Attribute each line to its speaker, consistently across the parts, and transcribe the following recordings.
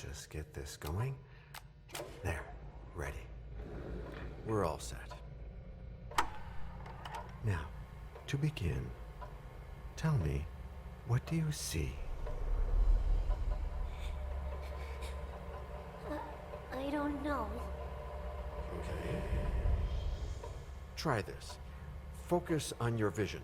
Speaker 1: just get this going. There, ready. We're all set. Now, to begin, tell me, what do you see?
Speaker 2: I don't know.
Speaker 1: Okay. Try this. Focus on your vision.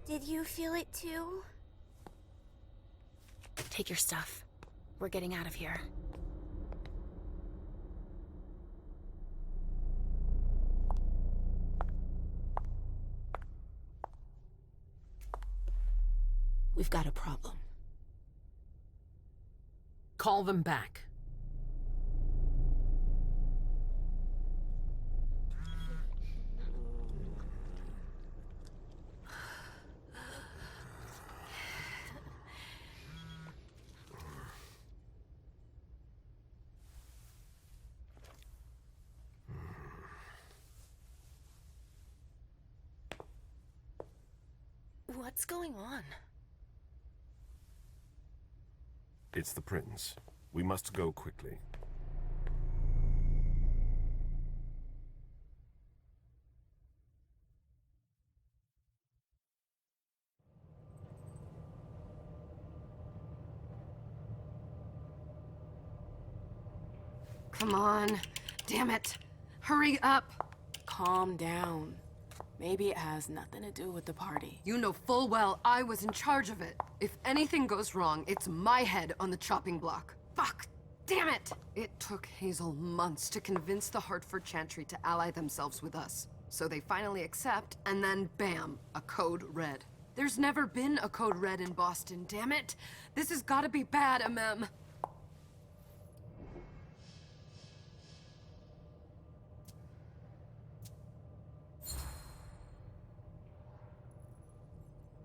Speaker 2: Did you feel it too?
Speaker 3: Take your stuff. We're getting out of here. We've got a problem.
Speaker 4: Call them back.
Speaker 3: What's going on?
Speaker 5: It's the prince. We must go quickly.
Speaker 6: Come on. Damn it. Hurry up.
Speaker 3: Calm down. Maybe it has nothing to do with the party.
Speaker 6: You know full well I was in charge of it. If anything goes wrong, it's my head on the chopping block. Fuck! Damn it! It took Hazel months to convince the Hartford Chantry to ally themselves with us. So they finally accept, and then bam, a code red. There's never been a code red in Boston, damn it! This has gotta be bad, Amem.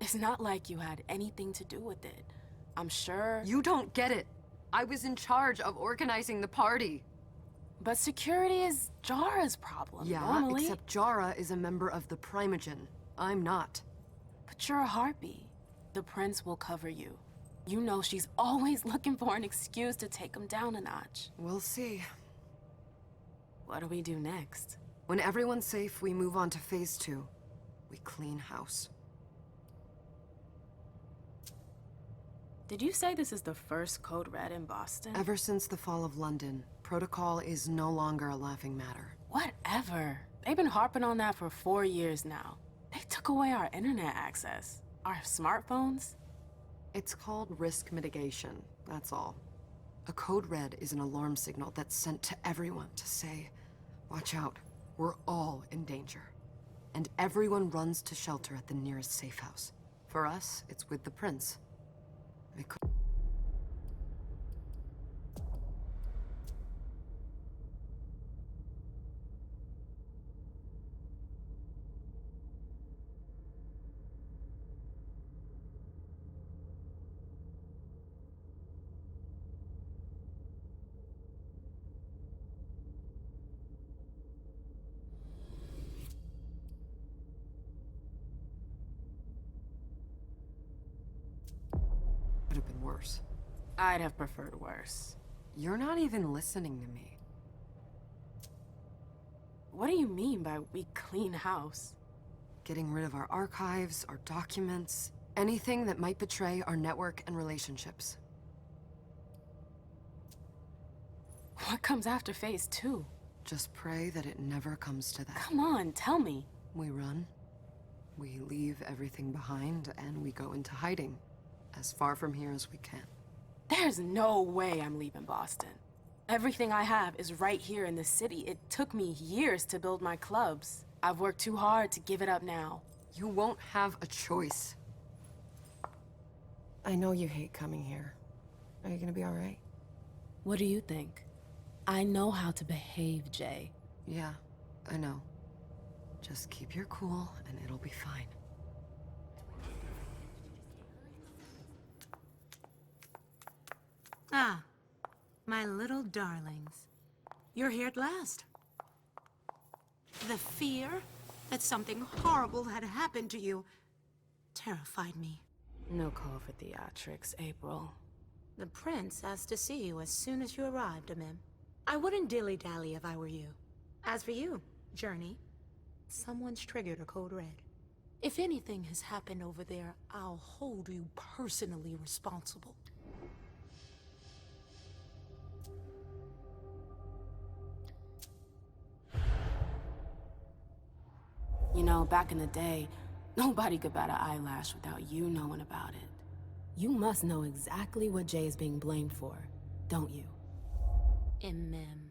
Speaker 3: It's not like you had anything to do with it. I'm sure...
Speaker 6: You don't get it. I was in charge of organizing the party.
Speaker 3: But security is Jara's problem,
Speaker 6: Yeah,
Speaker 3: normally.
Speaker 6: except Jara is a member of the Primogen. I'm not.
Speaker 3: But you're a harpy. The prince will cover you. You know she's always looking for an excuse to take him down a notch.
Speaker 6: We'll see.
Speaker 3: What do we do next?
Speaker 6: When everyone's safe, we move on to phase 2. We clean house.
Speaker 3: Did you say this is the first code red in Boston?
Speaker 6: Ever since the fall of London, protocol is no longer a laughing matter.
Speaker 3: Whatever. They've been harping on that for 4 years now. They took away our internet access. Our smartphones.
Speaker 6: It's called risk mitigation, that's all. A code red is an alarm signal that's sent to everyone to say, watch out, we're all in danger. And everyone runs to shelter at the nearest safe house. For us, it's with the prince. We could... Could have been worse.
Speaker 3: I'd have preferred worse.
Speaker 6: You're not even listening to me.
Speaker 3: What do you mean by we clean house?
Speaker 6: Getting rid of our archives, our documents, anything that might betray our network and relationships.
Speaker 3: What comes after phase 2?
Speaker 6: Just pray that it never comes to that.
Speaker 3: Come on, tell me.
Speaker 6: We run, we leave everything behind, and we go into hiding, as far from here as we can.
Speaker 3: There's no way I'm leaving Boston. Everything I have is right here in the city. It took me years to build my clubs. I've worked too hard to give it up now.
Speaker 6: You won't have a choice. I know you hate coming here. Are you gonna be all right?
Speaker 3: What do you think? I know how to behave, Jay.
Speaker 6: Yeah, I know. Just keep your cool, and it'll be fine.
Speaker 7: Ah, my little darlings. You're here at last. The fear that something horrible had happened to you terrified me.
Speaker 3: No call for theatrics, April.
Speaker 7: The prince asked to see you as soon as you arrived, Amim. I wouldn't dilly-dally if I were you. As for you, Journey, someone's triggered a code red. If anything has happened over there, I'll hold you personally responsible.
Speaker 3: You know, back in the day, nobody could bat an eyelash without you knowing about it. You must know exactly what Jay is being blamed for, don't you?
Speaker 7: Imem.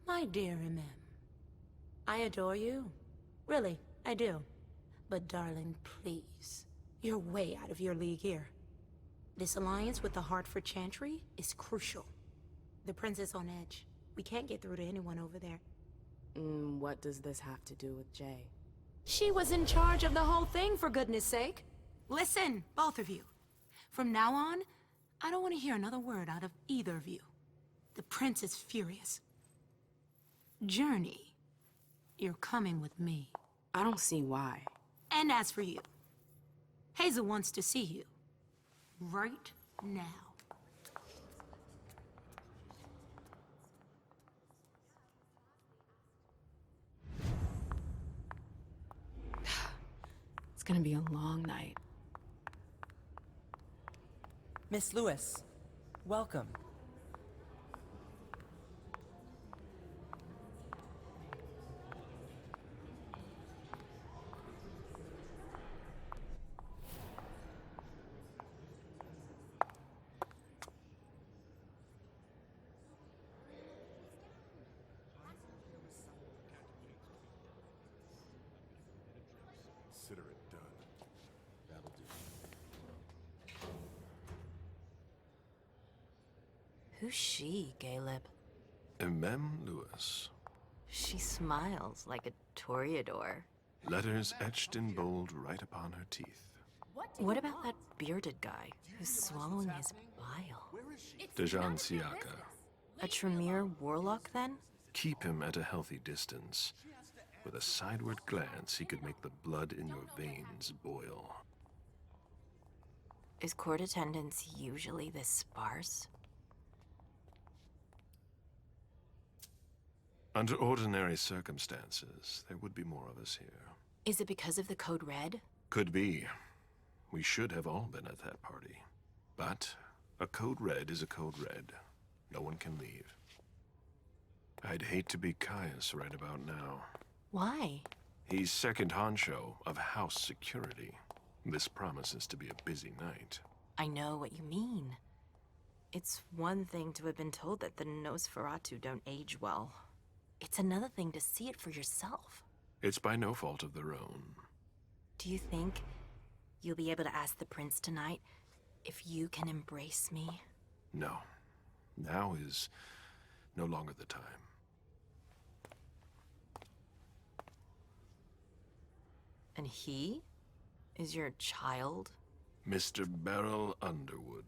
Speaker 7: My dear Imem. I adore you. Really, I do. But darling, please. You're way out of your league here. This alliance with the Hartford Chantry is crucial. The prince is on edge. We can't get through to anyone over there.
Speaker 3: What does this have to do with Jay?
Speaker 7: She was in charge of the whole thing, for goodness sake. Listen, both of you. From now on, I don't want to hear another word out of either of you. The prince is furious. Journey, you're coming with me.
Speaker 3: I don't see why.
Speaker 7: And as for you, Hazel wants to see you. Right now.
Speaker 3: It's gonna be a long night.
Speaker 8: Miss Lewis, welcome.
Speaker 5: Consider it done. That'll do.
Speaker 9: Who's she, Caleb?
Speaker 5: Mem Lewis.
Speaker 9: She smiles like a toreador. Letters
Speaker 5: Etched in bold right upon her teeth.
Speaker 9: What about that bearded guy who's swallowing his bile?
Speaker 5: Dejan Siaka.
Speaker 9: A Tremere warlock, then?
Speaker 5: Keep him at a healthy distance. With a sideward glance, he could make the blood in your veins boil.
Speaker 9: Is court attendance usually this sparse?
Speaker 5: Under ordinary circumstances, there would be more of us here.
Speaker 9: Is it because of the Code Red?
Speaker 5: Could be. We should have all been at that party. But a Code Red is a Code Red. No one can leave. I'd hate to be Caius right about now.
Speaker 9: Why?
Speaker 5: He's second honcho of house security. This promises to be a busy night.
Speaker 9: I know what you mean. It's one thing to have been told that the Nosferatu don't age well. It's another thing to see it for yourself.
Speaker 5: It's by no fault of their own.
Speaker 9: Do you think you'll be able to ask the prince tonight if you can embrace me?
Speaker 5: No. Now is no longer the time.
Speaker 9: And he is your child?
Speaker 5: Mr. Beryl Underwood.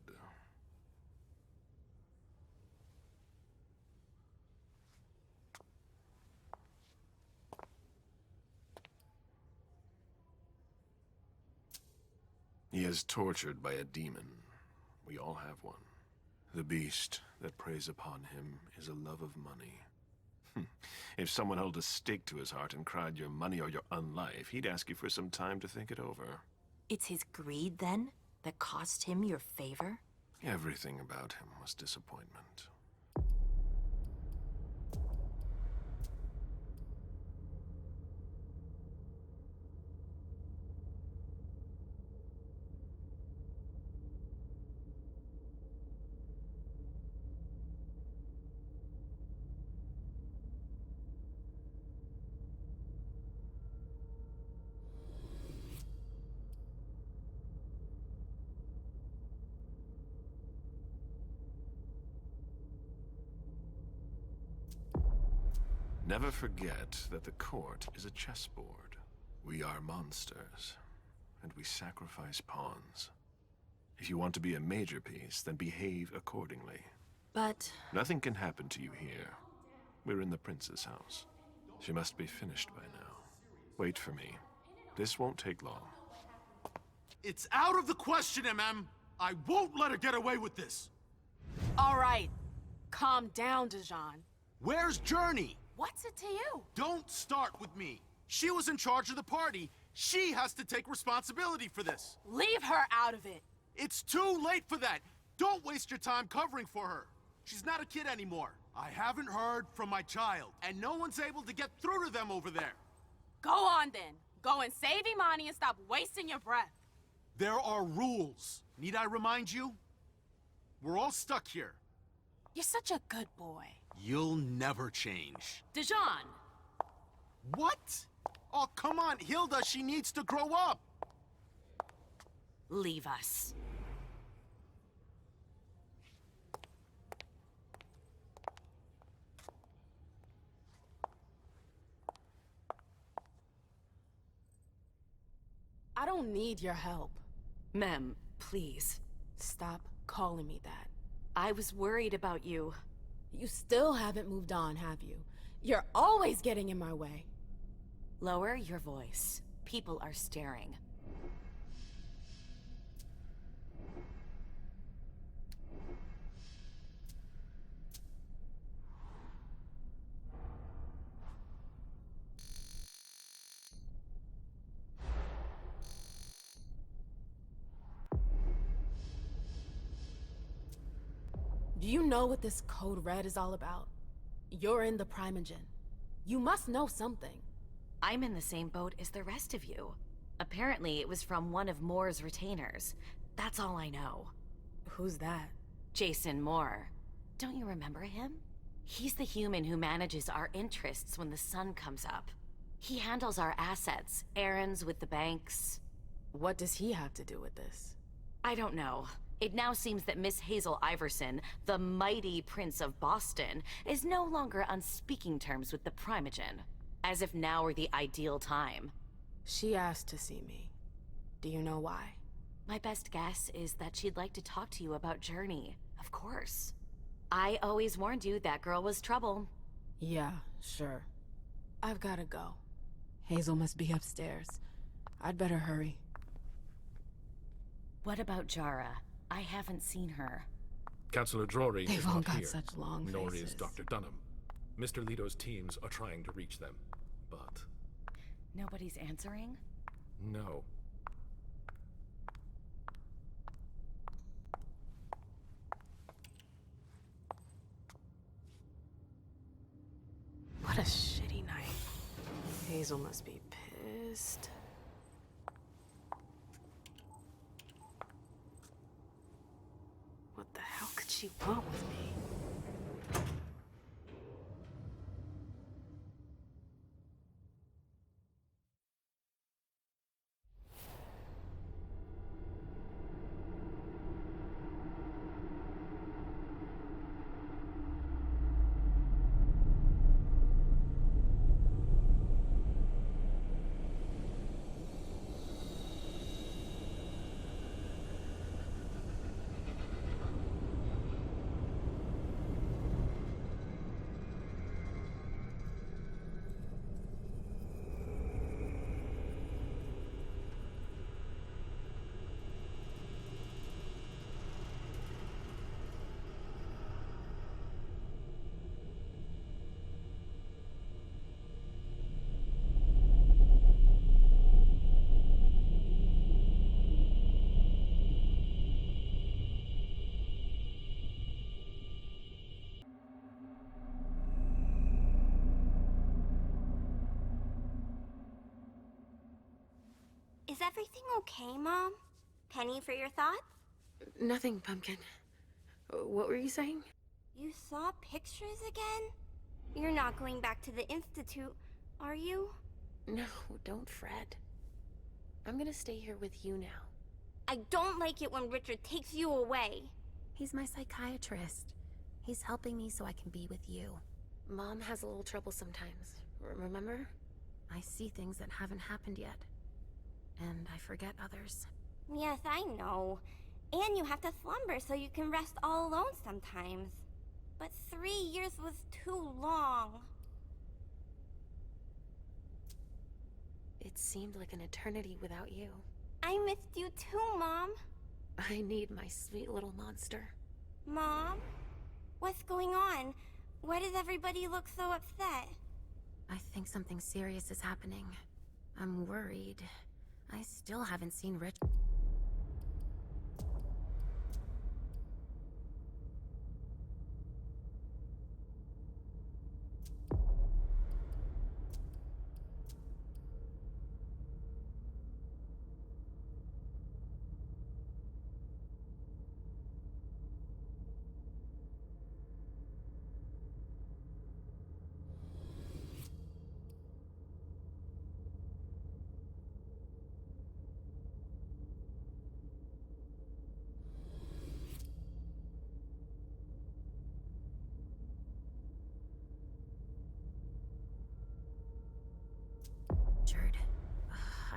Speaker 5: He is tortured by a demon. We all have one. The beast that preys upon him is a love of money. If someone held a stake to his heart and cried your money or your unlife, he'd ask you for some time to think it over.
Speaker 9: It's his greed, then, that cost him your favor?
Speaker 5: Everything about him was disappointment. Never forget that the court is a chessboard. We are monsters, and we sacrifice pawns. If you want to be a major piece, then behave accordingly.
Speaker 9: But
Speaker 5: Nothing can happen to you here. We're in the prince's house. She must be finished by now. Wait for me. This won't take long.
Speaker 10: It's out of the question, MM! I won't let her get away with this!
Speaker 3: All right. Calm down, Dijon.
Speaker 10: Where's Journey?
Speaker 3: What's it to you?
Speaker 10: Don't start with me. She was in charge of the party. She has to take responsibility for this.
Speaker 3: Leave her out of it.
Speaker 10: It's too late for that. Don't waste your time covering for her. She's not a kid anymore. I haven't heard from my child, and no one's able to get through to them over there.
Speaker 3: Go on, then. Go and save Imani and stop wasting your breath.
Speaker 10: There are rules. Need I remind you? We're all stuck here.
Speaker 3: You're such a good boy.
Speaker 10: You'll never change.
Speaker 3: Dijon!
Speaker 10: What? Oh, come on, Hilda, she needs to grow up.
Speaker 9: leave us.
Speaker 3: I don't need your help.
Speaker 9: Mem, please.
Speaker 3: Stop calling me that.
Speaker 9: I was worried about you.
Speaker 3: You still haven't moved on, have you? You're always getting in my way.
Speaker 9: Lower your voice. People are staring.
Speaker 3: Do you know what this Code Red is all about? You're in the Primogen. You must know something.
Speaker 9: I'm in the same boat as the rest of you. Apparently, it was from one of Moore's retainers. That's all I know.
Speaker 3: Who's that?
Speaker 9: Jason Moore. Don't you remember him? He's the human who manages our interests when the sun comes up. He handles our assets, errands with the banks.
Speaker 3: What does he have to do with this?
Speaker 9: I don't know. It now seems that Miss Hazel Iverson, the mighty Prince of Boston, is no longer on speaking terms with the Primogen. As if now were the ideal time.
Speaker 3: She asked to see me. Do you know why?
Speaker 9: My best guess is that she'd like to talk to you about Journey, of course. I always warned you that girl was trouble.
Speaker 3: Yeah, sure. I've gotta go. Hazel must be upstairs. I'd better hurry.
Speaker 9: What about Jara? I haven't seen her.
Speaker 11: Councillor Drury
Speaker 3: They've
Speaker 11: is
Speaker 3: all
Speaker 11: not
Speaker 3: got
Speaker 11: here,
Speaker 3: such long
Speaker 11: nor
Speaker 3: faces.
Speaker 11: is Dr. Dunham. Mr. Leto's teams are trying to reach them, but
Speaker 9: Nobody's answering?
Speaker 11: no.
Speaker 3: What a shitty night. Hazel must be pissed. What the hell could she want with me?
Speaker 2: everything okay, Mom? Penny for your thoughts?
Speaker 3: Nothing, Pumpkin. What were you saying?
Speaker 2: You saw pictures again? You're not going back to the Institute, are you?
Speaker 3: No, don't fret. I'm gonna stay here with you now.
Speaker 2: I don't like it when Richard takes you away.
Speaker 7: He's my psychiatrist. He's helping me so I can be with you.
Speaker 3: Mom has a little trouble sometimes, remember?
Speaker 7: I see things that haven't happened yet. And I forget others.
Speaker 2: Yes, I know. And you have to slumber so you can rest all alone sometimes. But 3 years was too long.
Speaker 3: It seemed like an eternity without you.
Speaker 2: I missed you too, Mom.
Speaker 3: I need my sweet little monster.
Speaker 2: Mom? What's going on? Why does everybody look so upset?
Speaker 7: I think something serious is happening. I'm worried. I still haven't seen Rich.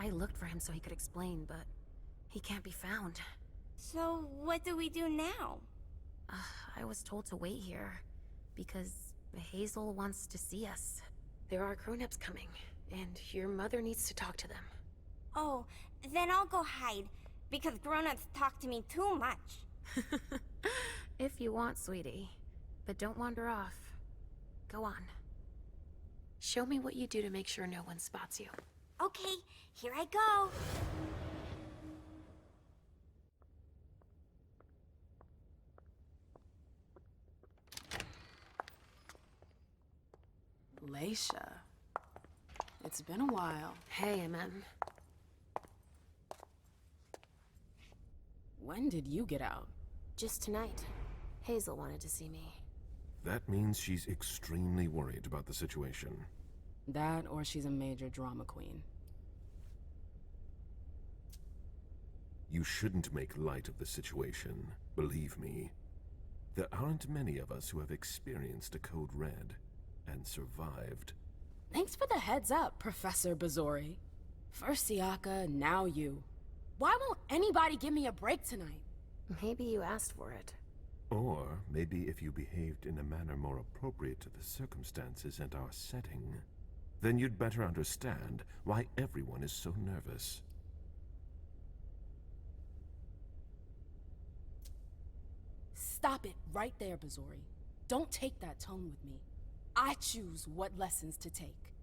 Speaker 7: I looked for him so he could explain, but he can't be found.
Speaker 2: So, what do we do now?
Speaker 7: I was told to wait here, because Hazel wants to see us.
Speaker 3: There are grown-ups coming, and your mother needs to talk to them.
Speaker 2: Oh, then I'll go hide, because grown-ups talk to me too much.
Speaker 7: If you want, sweetie. But don't wander off. Go on.
Speaker 3: Show me what you do to make sure no one spots you.
Speaker 2: Okay, here I go.
Speaker 3: Leisha. It's been a while. Hey, MM. When did you get out?
Speaker 7: Just tonight. Hazel wanted to see me.
Speaker 5: That means she's extremely worried about the situation.
Speaker 3: That, or she's a major drama queen.
Speaker 5: You shouldn't make light of the situation, believe me. There aren't many of us who have experienced a Code Red and survived.
Speaker 3: Thanks for the heads up, Professor Bazori. First Siaka, now you. Why won't anybody give me a break tonight?
Speaker 7: Maybe you asked for it.
Speaker 5: Or maybe if you behaved in a manner more appropriate to the circumstances and our setting, then you'd better understand why everyone is so nervous.
Speaker 3: Stop it right there, Bazori. Don't take that tone with me. I choose what lessons to take.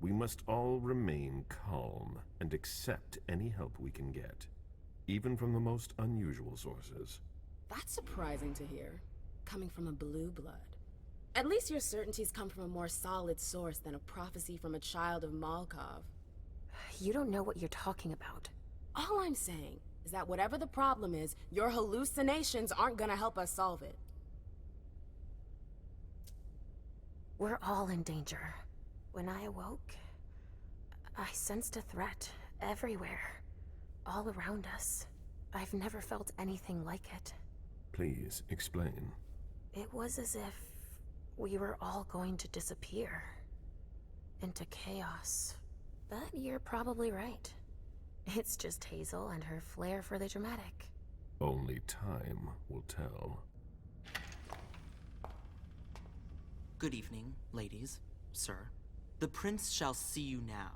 Speaker 5: We must all remain calm and accept any help we can get, even from the most unusual sources.
Speaker 3: That's surprising to hear, coming from a blue blood. At least your certainties come from a more solid source than a prophecy from a child of Malkov.
Speaker 7: You don't know what you're talking about.
Speaker 3: All I'm saying is that whatever the problem is, your hallucinations aren't gonna help us solve it.
Speaker 7: We're all in danger. When I awoke, I sensed a threat everywhere, all around us. I've never felt anything like it.
Speaker 5: Please, explain.
Speaker 7: It was as if we were all going to disappear. Into chaos. But you're probably right. It's just Hazel and her flair for the dramatic.
Speaker 5: Only time will tell.
Speaker 8: Good evening, ladies, sir. The prince shall see you now.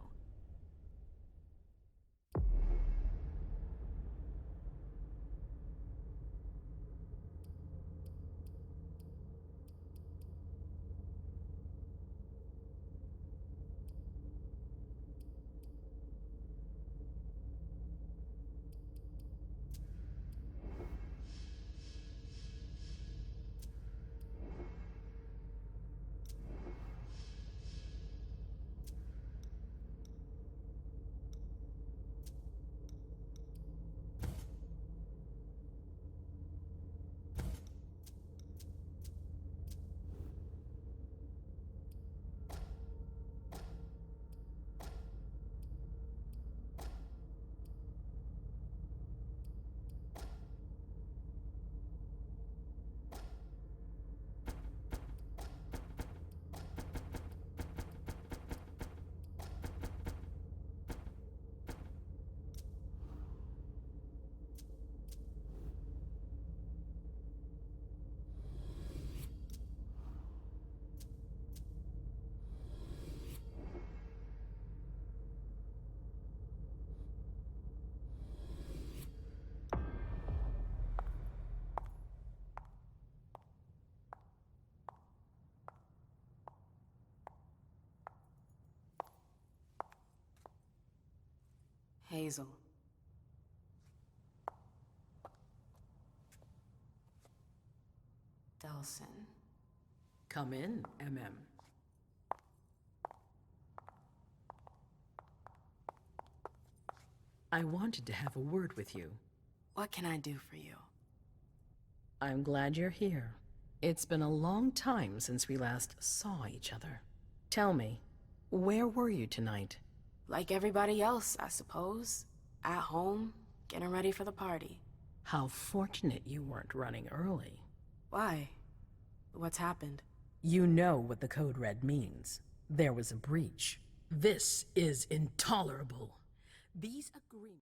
Speaker 3: Hazel. Delson.
Speaker 4: Come in, MM. I wanted to have a word with you.
Speaker 3: What can I do for you?
Speaker 4: I'm glad you're here. It's been a long time since we last saw each other. Tell me, where were you tonight?
Speaker 3: Like everybody else, I suppose. At home, getting ready for the party.
Speaker 4: How fortunate you weren't running early.
Speaker 3: Why? What's happened?
Speaker 4: You know what the Code Red means. There was a breach. This is intolerable. These agreements...